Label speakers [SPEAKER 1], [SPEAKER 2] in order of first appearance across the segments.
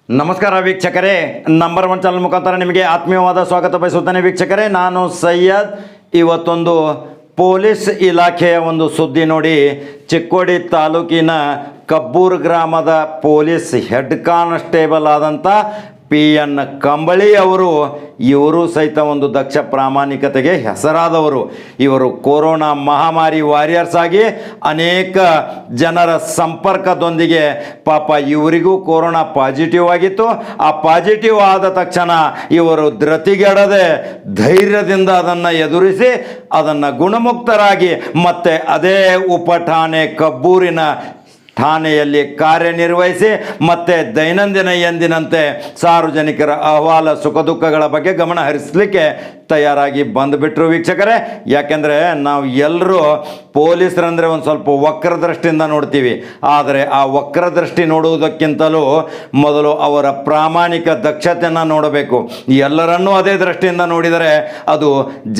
[SPEAKER 1] ನಮಸ್ಕಾರ ವೀಕ್ಷಕರೇ, number one channel ಮುಖಾಂತರ ನಿಮಗೆ ಆತ್ಮೀಯವಾದ ಸ್ವಾಗತ ಬಯಸುತ್ತೇನೆ. ವೀಕ್ಷಕರೇ, ನಾನು ಸೈಯದ್. ಇವತ್ತೊಂದು ಪೊಲೀಸ್ ಇಲಾಖೆಯ ಒಂದು ಸುದ್ದಿ ನೋಡಿ. ಚಿಕ್ಕೋಡಿ ತಾಲೂಕಿನ ಕಬ್ಬೂರು ಗ್ರಾಮದ ಪೊಲೀಸ್ ಹೆಡ್ ಕಾನ್ಸ್ಟೇಬಲ್ ಆದಂಥ PN ಕಂಬಳಿ ಇವರು ಸಹಿತ ಒಂದು ದಕ್ಷ ಪ್ರಾಮಾಣಿಕತೆಗೆ ಹೆಸರಾದವರು. ಇವರು ಕೊರೋನಾ ಮಹಾಮಾರಿ ವಾರಿಯರ್ಸ್ ಆಗಿ ಅನೇಕ ಜನರ ಸಂಪರ್ಕದೊಂದಿಗೆ ಪಾಪ ಇವರಿಗೂ ಕೊರೋನಾ ಪಾಸಿಟಿವ್ ಆಗಿತ್ತು. ಆ ಪಾಸಿಟಿವ್ ಆದ ತಕ್ಷಣ ಇವರು ಧೃತಿಗೆಡದೆ ಧೈರ್ಯದಿಂದ ಅದನ್ನು ಎದುರಿಸಿ ಅದನ್ನು ಗುಣಮುಕ್ತರಾಗಿ ಮತ್ತೆ ಅದೇ ಉಪಠಾಣೆ ಕಬ್ಬೂರಿನ ಠಾಣೆಯಲ್ಲಿ ಕಾರ್ಯನಿರ್ವಹಿಸಿ ಮತ್ತೆ ದೈನಂದಿನ ಎಂದಿನಂತೆ ಸಾರ್ವಜನಿಕರ ಅಹವಾಲ ಸುಖ ದುಃಖಗಳ ಬಗ್ಗೆ ಗಮನ ಹರಿಸಲಿಕ್ಕೆ ತಯಾರಾಗಿ ಬಂದುಬಿಟ್ರು. ವೀಕ್ಷಕರೇ, ಯಾಕೆಂದರೆ ನಾವು ಎಲ್ಲರೂ ಪೊಲೀಸರಂದರೆ ಒಂದು ಸ್ವಲ್ಪ ವಕ್ರದೃಷ್ಟಿಯಿಂದ ನೋಡ್ತೀವಿ. ಆದರೆ ಆ ವಕ್ರದೃಷ್ಟಿ ನೋಡುವುದಕ್ಕಿಂತಲೂ ಮೊದಲು ಅವರ ಪ್ರಾಮಾಣಿಕ ದಕ್ಷತೆಯನ್ನು ನೋಡಬೇಕು. ಎಲ್ಲರನ್ನೂ ಅದೇ ದೃಷ್ಟಿಯಿಂದ ನೋಡಿದರೆ ಅದು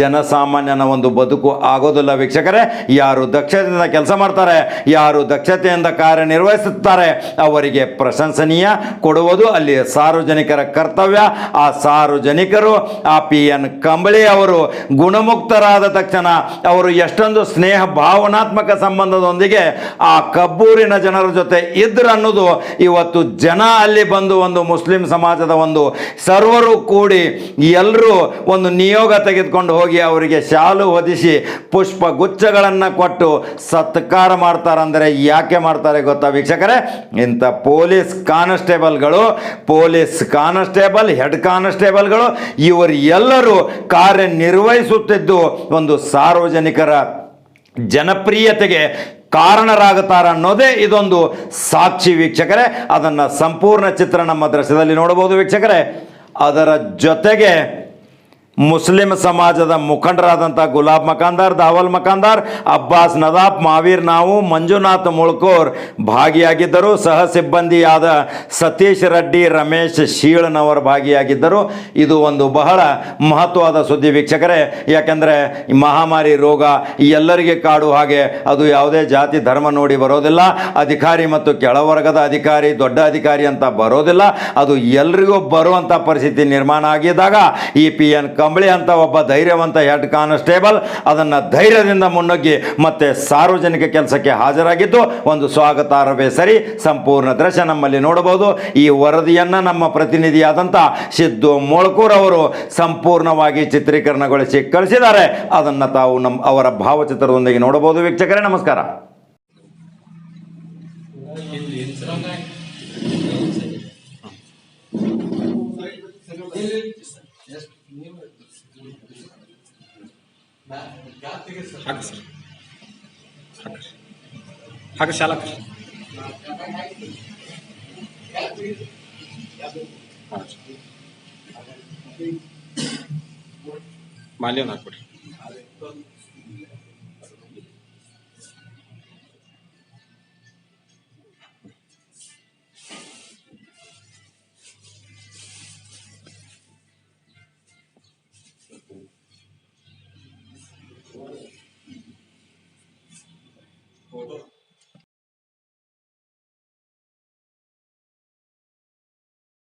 [SPEAKER 1] ಜನಸಾಮಾನ್ಯನ ಒಂದು ಬದುಕು ಆಗೋದಿಲ್ಲ. ವೀಕ್ಷಕರೇ, ಯಾರು ದಕ್ಷತೆಯಿಂದ ಕೆಲಸ ಮಾಡ್ತಾರೆ, ಯಾರು ದಕ್ಷತೆಯಿಂದ ಕಾರ್ಯನಿರ್ವಹಿಸುತ್ತಾರೆ, ಅವರಿಗೆ ಪ್ರಶಂಸನೀಯ ಕೊಡುವುದು ಅಲ್ಲಿ ಸಾರ್ವಜನಿಕರ ಕರ್ತವ್ಯ. ಆ ಸಾರ್ವಜನಿಕರು ಆ PN ಕಂಬಳಿ ಅವರು ಗುಣಮುಕ್ತರಾದ ತಕ್ಷಣ ಅವರು ಎಷ್ಟೊಂದು ಸ್ನೇಹ ಭಾವನಾತ್ಮಕ ಸಂಬಂಧದೊಂದಿಗೆ ಆ ಕಬ್ಬೂರಿನ ಜನರ ಜೊತೆ ಇದ್ರು ಅನ್ನೋದು ಇವತ್ತು ಜನ ಅಲ್ಲಿ ಬಂದು ಒಂದು ಮುಸ್ಲಿಂ ಸಮಾಜದ ಒಂದು ಸರ್ವರು ಕೂಡಿ ಎಲ್ಲರೂ ಒಂದು ನಿಯೋಗ ತೆಗೆದುಕೊಂಡು ಹೋಗಿ ಅವರಿಗೆ ಶಾಲು ಹೊದಿಸಿ ಪುಷ್ಪ ಗುಚ್ಛಗಳನ್ನು ಕೊಟ್ಟು ಸತ್ಕಾರ ಮಾಡ್ತಾರಂದರೆ ಯಾಕೆ ಮಾಡ್ತಾರೆ ಗೊತ್ತಾ ವೀಕ್ಷಕರೇ? ಇಂಥ ಪೊಲೀಸ್ ಕಾನ್ಸ್ಟೇಬಲ್ ಹೆಡ್ ಕಾನ್ಸ್ಟೇಬಲ್ಗಳು ಇವರು ಎಲ್ಲರೂ ಕಾರ್ಯನಿರ್ವಹಿಸುತ್ತಿದ್ದು ಒಂದು ಸಾರ್ವಜನಿಕರ ಜನಪ್ರಿಯತೆಗೆ ಕಾರಣರಾಗುತ್ತಾರೆ ಅನ್ನೋದೇ ಇದೊಂದು ಸಾಕ್ಷಿ. ವೀಕ್ಷಕರೇ, ಅದನ್ನು ಸಂಪೂರ್ಣ ಚಿತ್ರ ನಮ್ಮ ದೃಶ್ಯದಲ್ಲಿ ನೋಡಬಹುದು. ವೀಕ್ಷಕರೇ, ಅದರ ಜೊತೆಗೆ ಮುಸ್ಲಿಂ ಸಮಾಜದ ಮುಖಂಡರಾದಂಥ ಗುಲಾಬ್ ಮಕಾಂದಾರ್, ದಾವಲ್ ಮಕಾಂದಾರ್, ಅಬ್ಬಾಸ್ ನದಾಫ್, ಮಾವೀರ್ ನಾವು, ಮಂಜುನಾಥ್ ಮುಳ್ಕೋರ್ ಭಾಗಿಯಾಗಿದ್ದರು. ಸಹ ಸಿಬ್ಬಂದಿಯಾದ ಸತೀಶ್ ರೆಡ್ಡಿ, ರಮೇಶ್ ಶೀಳ್ನವರು ಭಾಗಿಯಾಗಿದ್ದರು. ಇದು ಒಂದು ಬಹಳ ಮಹತ್ವದ ಸುದ್ದಿ ವೀಕ್ಷಕರೇ. ಯಾಕೆಂದರೆ ಮಹಾಮಾರಿ ರೋಗ ಎಲ್ಲರಿಗೆ ಕಾಡು ಹಾಗೆ ಅದು ಯಾವುದೇ ಜಾತಿ ಧರ್ಮ ನೋಡಿ ಬರೋದಿಲ್ಲ. ಅಧಿಕಾರಿ ಮತ್ತು ಕೆಳವರ್ಗದ ಅಧಿಕಾರಿ, ದೊಡ್ಡ ಅಧಿಕಾರಿ ಅಂತ ಬರೋದಿಲ್ಲ. ಅದು ಎಲ್ರಿಗೂ ಬರುವಂಥ ಪರಿಸ್ಥಿತಿ ನಿರ್ಮಾಣ ಆಗಿದ್ದಾಗ ಈ PN ಕಂಬಳಿ ಅಂತ ಒಬ್ಬ ಧೈರ್ಯವಂತ ಹೆಡ್ ಕಾನ್ಸ್ಟೇಬಲ್ ಅದನ್ನು ಧೈರ್ಯದಿಂದ ಮುನ್ನುಗ್ಗಿ ಮತ್ತೆ ಸಾರ್ವಜನಿಕ ಕೆಲಸಕ್ಕೆ ಹಾಜರಾಗಿದ್ದು ಒಂದು ಸ್ವಾಗತಾರ್ಹವೇ ಸರಿ. ಸಂಪೂರ್ಣ ದೃಶ್ಯ ನಮ್ಮಲ್ಲಿ ನೋಡಬಹುದು. ಈ ವರದಿಯನ್ನು ನಮ್ಮ ಪ್ರತಿನಿಧಿಯಾದಂಥ ಸಿದ್ದು ಮೊಳ್ಕೂರ್ ಅವರು ಸಂಪೂರ್ಣವಾಗಿ ಚಿತ್ರೀಕರಣಗೊಳಿಸಿ ಕಳಿಸಿದ್ದಾರೆ. ಅದನ್ನು ತಾವು ಅವರ ಭಾವಚಿತ್ರದೊಂದಿಗೆ ನೋಡಬಹುದು. ವೀಕ್ಷಕರೇ, ನಮಸ್ಕಾರ.
[SPEAKER 2] ಹಾಗೆ ಶಾಲಕ ಮಾಲ್ಯವನ್ನು ಹಾಕ್ಬಿಡ್ರಿ.